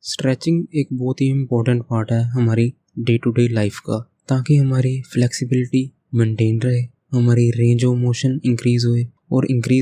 Stretching एक बहुत ही important part है हमारी डे टू डे लाइफ का, ताकि हमारी फ्लेक्सिबिलिटी मेंटेन रहे, हमारी रेंज ऑफ मोशन इंक्रीज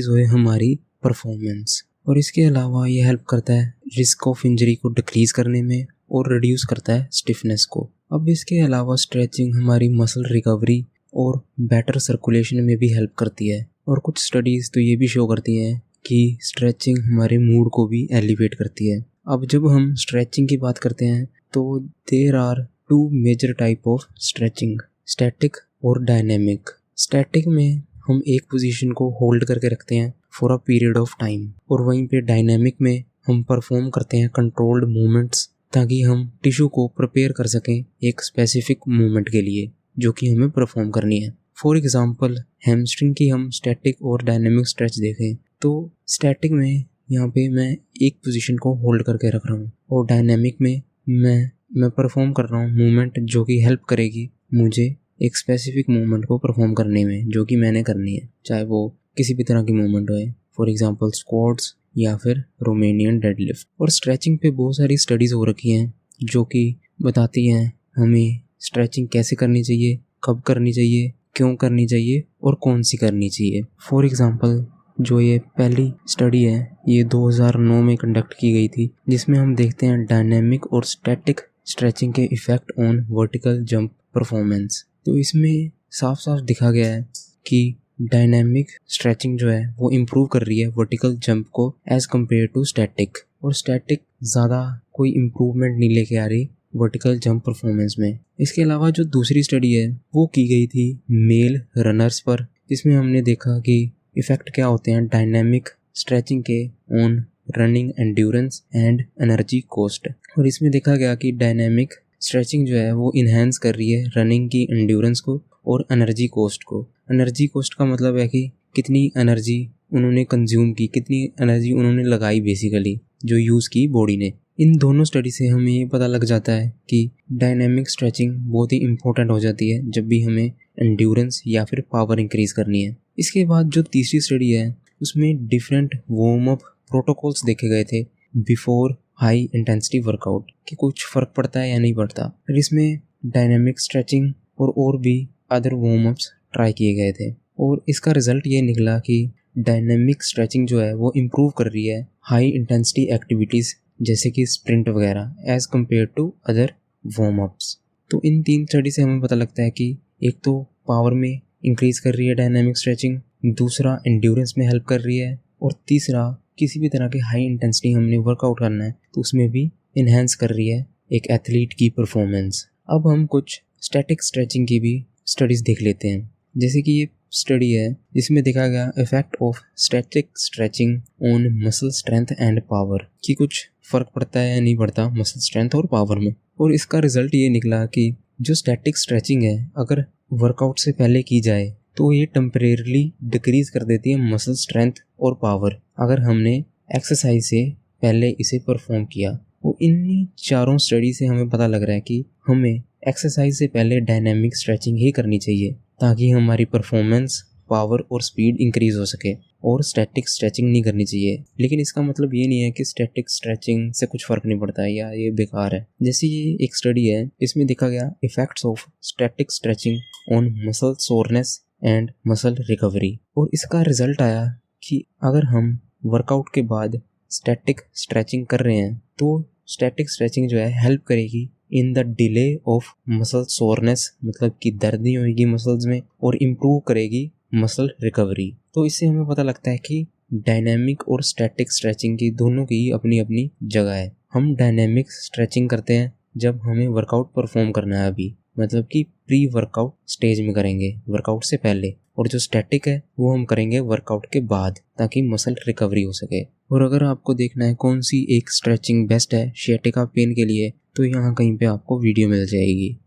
होए हमारी परफॉर्मेंस। और इसके अलावा ये हेल्प करता है रिस्क ऑफ इंजरी को डिक्रीज करने में और रिड्यूस करता है स्टिफनेस को। अब इसके अलावा स्ट्रेचिंग हमारी मसल रिकवरी और बेटर सर्कुलेशन में भी हेल्प करती है। और कुछ स्टडीज़ तो ये भी शो करती हैं कि स्ट्रेचिंग हमारे मूड को भी एलिवेट करती है। अब जब हम स्ट्रेचिंग की बात करते हैं तो there are two major type of stretching, static और डायनेमिक। स्टैटिक में हम एक पोजीशन को होल्ड करके रखते हैं for a period of time, और वहीं पे डायनेमिक में हम परफॉर्म करते हैं कंट्रोल्ड मूवमेंट्स, ताकि हम टिश्यू को प्रिपेयर कर सकें एक स्पेसिफिक मूवमेंट के लिए जो कि हमें परफॉर्म करनी है। फॉर एग्जांपल हैमस्ट्रिंग की हम स्टैटिक और डायनेमिक स्ट्रेच देखें तो स्टैटिक में यहाँ पे मैं एक पोजीशन को होल्ड करके रख रहा हूँ, और डायनेमिक में मैं परफॉर्म कर रहा हूँ मूवमेंट जो कि हेल्प करेगी मुझे एक स्पेसिफिक मूवमेंट को परफॉर्म करने में जो कि मैंने करनी है, चाहे वो किसी भी तरह की मूवमेंट हो, फॉर एग्जांपल स्क्वाट्स या फिर रोमेनियन डेडलिफ्ट। और स्ट्रेचिंग पे बहुत सारी स्टडीज़ हो रखी हैं जो कि बताती हैं हमें स्ट्रेचिंग कैसे करनी चाहिए, कब करनी चाहिए, क्यों करनी चाहिए और कौन सी करनी चाहिए। फॉर एग्जांपल जो ये पहली स्टडी है ये 2009 में कंडक्ट की गई थी, जिसमें हम देखते हैं डायनेमिक और स्टैटिक स्ट्रेचिंग के effect on vertical jump performance. तो इसमें साफ साफ दिखा गया है कि डायनेमिक स्ट्रेचिंग जो है वो इम्प्रूव कर रही है वर्टिकल जंप को एज़ कम्पेयर टू स्टैटिक, और स्टैटिक ज़्यादा कोई इम्प्रूवमेंट नहीं लेके आ रही वर्टिकल जंप परफॉर्मेंस में। इसके अलावा जो दूसरी स्टडी है वो की गई थी मेल रनर्स पर, जिसमें हमने देखा कि इफ़ेक्ट क्या होते हैं डायनेमिक स्ट्रेचिंग के on running endurance and energy cost. और इसमें देखा गया कि डायनेमिक स्ट्रेचिंग जो है वो इन्हेंस कर रही है रनिंग की एंड्योरेंस को और एनर्जी कोस्ट को। एनर्जी कोस्ट का मतलब है कि कितनी एनर्जी उन्होंने कंज्यूम की, कितनी एनर्जी उन्होंने लगाई बेसिकली जो यूज़ की बॉडी ने। इन दोनों स्टडी से हमें ये पता लग जाता है कि डायनेमिक स्ट्रेचिंग बहुत ही इंपॉर्टेंट हो जाती है जब भी हमें एंड्योरेंस या फिर पावर इंक्रीज करनी है। इसके बाद जो तीसरी स्टडी है उसमें डिफरेंट वार्म अप प्रोटोकॉल्स देखे गए थे बिफोर हाई इंटेंसिटी वर्कआउट कि कुछ फ़र्क पड़ता है या नहीं पड़ता। फिर इसमें डायनेमिक स्ट्रेचिंग और भी अदर वार्म अप्स ट्राई किए गए थे, और इसका रिजल्ट ये निकला कि डायनेमिक स्ट्रेचिंग जो है वो इम्प्रूव कर रही है हाई इंटेंसिटी एक्टिविटीज़ जैसे कि स्प्रिंट वगैरह as compare to other warm ups. तो इन तीन स्टडी से हमें पता लगता है कि एक तो पावर में इंक्रीज़ कर रही है डायनेमिक स्ट्रेचिंग, दूसरा एंड्योरेंस में हेल्प कर रही है, और तीसरा किसी भी तरह के हाई इंटेंसिटी हमने वर्कआउट करना है तो उसमें भी इन्हेंस कर रही है एक एथलीट की परफॉर्मेंस। अब हम कुछ स्टैटिक स्ट्रेचिंग की भी स्टडीज़ देख लेते हैं, जैसे कि ये स्टडी है जिसमें देखा गया effect of static stretching on muscle strength and power, कि कुछ फ़र्क पड़ता है या नहीं पड़ता मसल स्ट्रेंथ और पावर में। और इसका रिजल्ट ये निकला कि जो स्टैटिक स्ट्रेचिंग है अगर वर्कआउट से पहले की जाए तो ये टेम्परेरली डिक्रीज़ कर देती है मसल स्ट्रेंथ और पावर अगर हमने एक्सरसाइज से पहले इसे परफॉर्म किया। और इन्हीं चारों स्टडी से हमें पता लग रहा है कि हमें एक्सरसाइज से पहले डायनेमिक स्ट्रेचिंग ही करनी चाहिए ताकि हमारी परफॉर्मेंस, पावर और स्पीड इंक्रीज़ हो सके, और स्टैटिक स्ट्रेचिंग नहीं करनी चाहिए। लेकिन इसका मतलब ये नहीं है कि स्टैटिक स्ट्रेचिंग से कुछ फ़र्क नहीं पड़ता है या ये बेकार है। जैसे ये एक स्टडी है इसमें देखा गया effects of static stretching on muscle soreness and muscle recovery, और इसका रिजल्ट आया कि अगर हम वर्कआउट के बाद स्टैटिक स्ट्रेचिंग कर रहे हैं तो स्टैटिक स्ट्रेचिंग जो है हेल्प करेगी in the delay of muscle soreness, मतलब कि दर्द नहीं होगी मसल्स में, और इम्प्रूव करेगी मसल रिकवरी। तो इससे हमें पता लगता है कि डायनेमिक और स्टैटिक स्ट्रेचिंग की दोनों की अपनी अपनी जगह है। हम डायनेमिक स्ट्रेचिंग करते हैं जब हमें वर्कआउट परफॉर्म करना है, अभी मतलब कि प्री वर्कआउट स्टेज में करेंगे वर्कआउट से पहले, और जो स्टैटिक है वो हम करेंगे वर्कआउट के बाद ताकि मसल रिकवरी हो सके। और अगर आपको देखना है कौन सी एक स्ट्रेचिंग बेस्ट है शियाटिका पेन के लिए तो यहाँ कहीं पे आपको वीडियो मिल जाएगी।